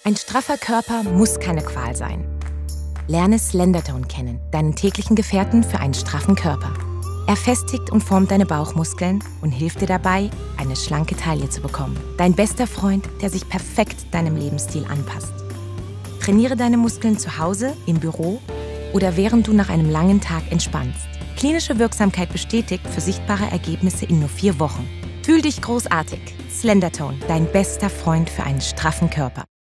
Ein straffer Körper muss keine Qual sein. Lerne Slendertone kennen, deinen täglichen Gefährten für einen straffen Körper. Er festigt und formt deine Bauchmuskeln und hilft dir dabei, eine schlanke Taille zu bekommen. Dein bester Freund, der sich perfekt deinem Lebensstil anpasst. Trainiere deine Muskeln zu Hause, im Büro oder während du nach einem langen Tag entspannst. Klinische Wirksamkeit bestätigt für sichtbare Ergebnisse in nur 4 Wochen. Fühl dich großartig. Slendertone, dein bester Freund für einen straffen Körper.